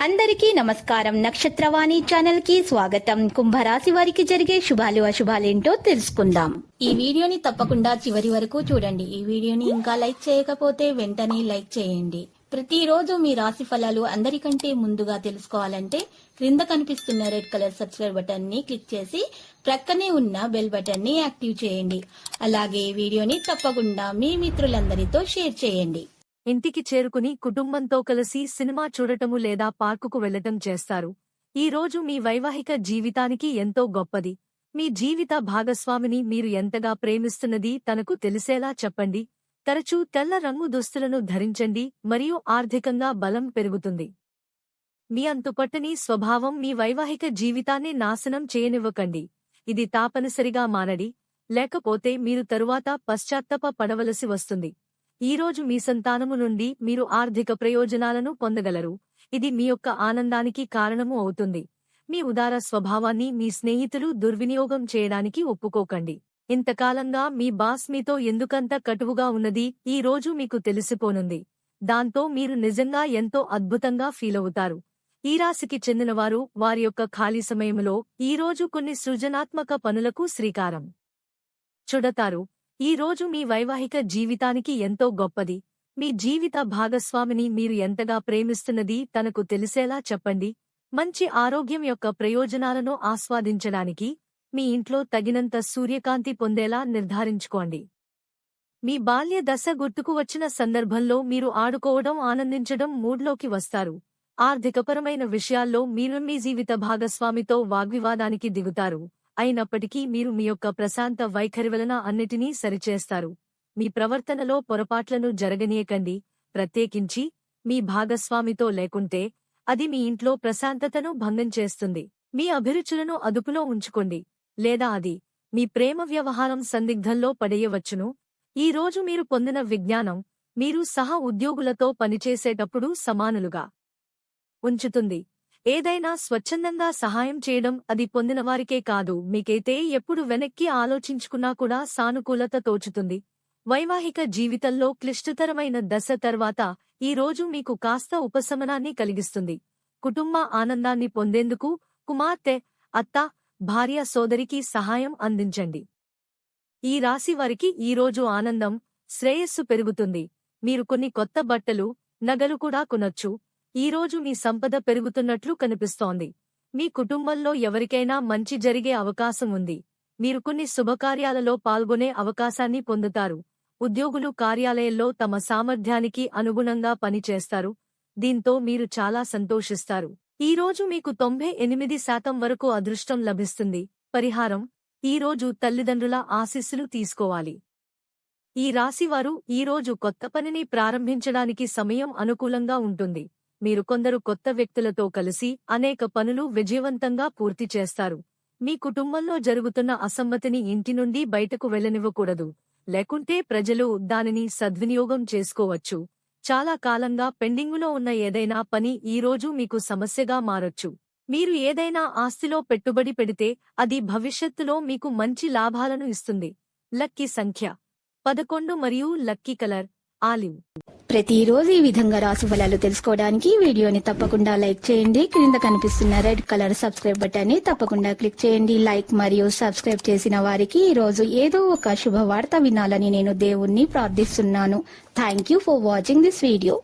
అందరికీ నమస్కారం. నక్షత్రవాణి ఛానల్ కి స్వాగతం. కుంభరాశి వారికి జరిగే శుభాలు అశుభాలేంటో తెలుసుకుందాం. ఈ వీడియోని తప్పకుండా చివరి వరకు చూడండి. ఈ వీడియోని ఇంకా లైక్ చేయకపోతే వెంటనే లైక్ చేయండి. ప్రతిరోజు మీ రాశి ఫలాలు అందరికంటే ముందుగా తెలుసుకోవాలంటే క్రింద కనిపిస్తున్న రెడ్ కలర్ సబ్స్క్రైబ్ బటన్ ని క్లిక్ చేసి ప్రక్కనే ఉన్న బెల్ బటన్ ని యాక్టివ్ చేయండి. అలాగే వీడియోని తప్పకుండా మీ మిత్రులందరితో షేర్ చేయండి. ఇంటికి చేరుకుని కుటుంబంతో కలిసి సినిమా చూడటము లేదా పార్కుకు వెళ్లటం చేస్తారు. ఈ రోజు మీ వైవాహిక జీవితానికి ఎంతో గొప్పది. మీ జీవిత భాగస్వామిని మీరు ఎంతగా ప్రేమిస్తున్నది తనకు తెలిసేలా చెప్పండి. తరచూ తెల్ల రంగు దుస్తులను ధరించండి మరియు ఆర్థికంగా బలం పెరుగుతుంది. మీ అంతుపట్టని స్వభావం మీ వైవాహిక జీవితాన్ని నాశనం చేయనివ్వకండి. ఇది తాపనిసరిగా మారడి, లేకపోతే మీరు తరువాత పశ్చాత్తాప పడవలసి వస్తుంది. ఈరోజు మీ సంతానము నుండి మీరు ఆర్థిక ప్రయోజనాలను పొందగలరు. ఇది మీ యొక్క ఆనందానికి కారణము అవుతుంది. మీ ఉదార స్వభావాన్ని మీ స్నేహితులు దుర్వినియోగం చేయడానికి ఒప్పుకోకండి. ఇంతకాలంగా మీ బాస్ మీతో ఎందుకంత కటువుగా ఉన్నది ఈ రోజు మీకు తెలిసిపోనుంది. దాంతో మీరు నిజంగా ఎంతో అద్భుతంగా ఫీలవుతారు. ఈ రాశికి చెందినవారు వారి యొక్క ఖాళీ సమయంలో ఈరోజు కొన్ని సృజనాత్మక పనులకు శ్రీకారం చుడతారు. ఈ రోజు మీ వైవాహిక జీవితానికి ఎంతో గొప్పది. మీ జీవిత భాగస్వామిని మీరు ఎంతగా ప్రేమిస్తున్నది తనకు తెలిసేలా చెప్పండి. మంచి ఆరోగ్యం యొక్క ప్రయోజనాలను ఆస్వాదించడానికి మీ ఇంట్లో తగినంత సూర్యకాంతి పొందేలా నిర్ధారించుకోండి. మీ బాల్య దశ గుర్తుకు వచ్చిన సందర్భంలో మీరు ఆడుకోవడం ఆనందించడం మూడ్లోకి వస్తారు. ఆర్థికపరమైన విషయాల్లో మీరు మీ జీవిత భాగస్వామితో వాగ్వివాదానికి దిగుతారు. అయినప్పటికీ మీరు మీ యొక్క ప్రశాంత వైఖరి వలన అన్నిటినీ సరిచేస్తారు. మీ ప్రవర్తనలో పొరపాట్లను జరగనీయకండి. ప్రత్యేకించి మీ భాగస్వామితో లేకుంటే అది మీ ఇంట్లో ప్రశాంతతను భంగం చేస్తుంది. మీ అభిరుచులను అదుపులో ఉంచుకోండి, లేదా అది మీ ప్రేమ వ్యవహారం సందిగ్ధంలో పడేయవచ్చును. ఈ రోజు మీరు పొందిన విజ్ఞానం మీరు సహ ఉద్యోగులతో పనిచేసేటప్పుడు సమానులుగా ఉంచుతుంది. ఏదైనా స్వచ్ఛందంగా సహాయం చేయడం అది పొందినవారికే కాదు, మీకైతే ఎప్పుడు వెనక్కి ఆలోచించుకున్నా కూడా సానుకూలత తోచుతుంది. వైవాహిక జీవితంలో క్లిష్టతరమైన దశ తర్వాత ఈ రోజు మీకు కాస్త ఉపశమనాన్ని కలిగిస్తుంది. కుటుంబ ఆనందాన్ని పొందేందుకు కుమార్తె, అత్త, భార్య, సోదరికి సహాయం అందించండి. ఈ రాశి వారికి ఈరోజు ఆనందం, శ్రేయస్సు పెరుగుతుంది. మీరు కొన్ని కొత్త బట్టలు, నగలు కూడా కొనొచ్చు. ఈరోజు మీ సంపద పెరుగుతున్నట్లు కనిపిస్తోంది. మీ కుటుంబంలో ఎవరికైనా మంచి జరిగే అవకాశం ఉంది. మీరు కొన్ని శుభకార్యాలలో పాల్గొనే అవకాశాన్ని పొందుతారు. ఉద్యోగులు కార్యాలయంలో తమ సామర్థ్యానికి అనుగుణంగా పనిచేస్తారు. దీంతో మీరు చాలా సంతోషిస్తారు. ఈరోజు మీకు 98% వరకు అదృష్టం లభిస్తుంది. పరిహారం: ఈరోజు తల్లిదండ్రుల ఆశీస్సులు తీసుకోవాలి. ఈ రాశివారు ఈరోజు కొత్త పనిని ప్రారంభించడానికి సమయం అనుకూలంగా ఉంటుంది. మీరు కొందరు కొత్త వ్యక్తులతో కలిసి అనేక పనులు విజయవంతంగా పూర్తి చేస్తారు. మీ కుటుంబంలో జరుగుతున్న అసమ్మతిని ఇంటి నుండి బయటకు వెళ్లనివ్వకూడదు, లేకుంటే ప్రజలు దానిని సద్వినియోగం చేసుకోవచ్చు. చాలా కాలంగా పెండింగులో ఉన్న ఏదైనా పని ఈరోజు మీకు సమస్యగా మారొచ్చు. మీరు ఏదైనా ఆస్తిలో పెట్టుబడి పెడితే అది భవిష్యత్తులో మీకు మంచి లాభాలను ఇస్తుంది. లక్కీ సంఖ్య 11 మరియు లక్కీ కలర్ ఆలివ్. ప్రతిరోజు ఈ విధంగా రాశి ఫలాలు తెలుసుకోవడానికి వీడియోని తప్పకుండా లైక్ చేయండి. క్రింద కనిపిస్తున్న రెడ్ కలర్ సబ్స్క్రైబ్ బటన్ ని తప్పకుండా క్లిక్ చేయండి. లైక్ మరియు సబ్స్క్రైబ్ చేసిన వారికి ఈ రోజు ఏదో ఒక శుభవార్త వినాలని నేను దేవుణ్ణి ప్రార్థిస్తున్నాను. Thank you for watching this video.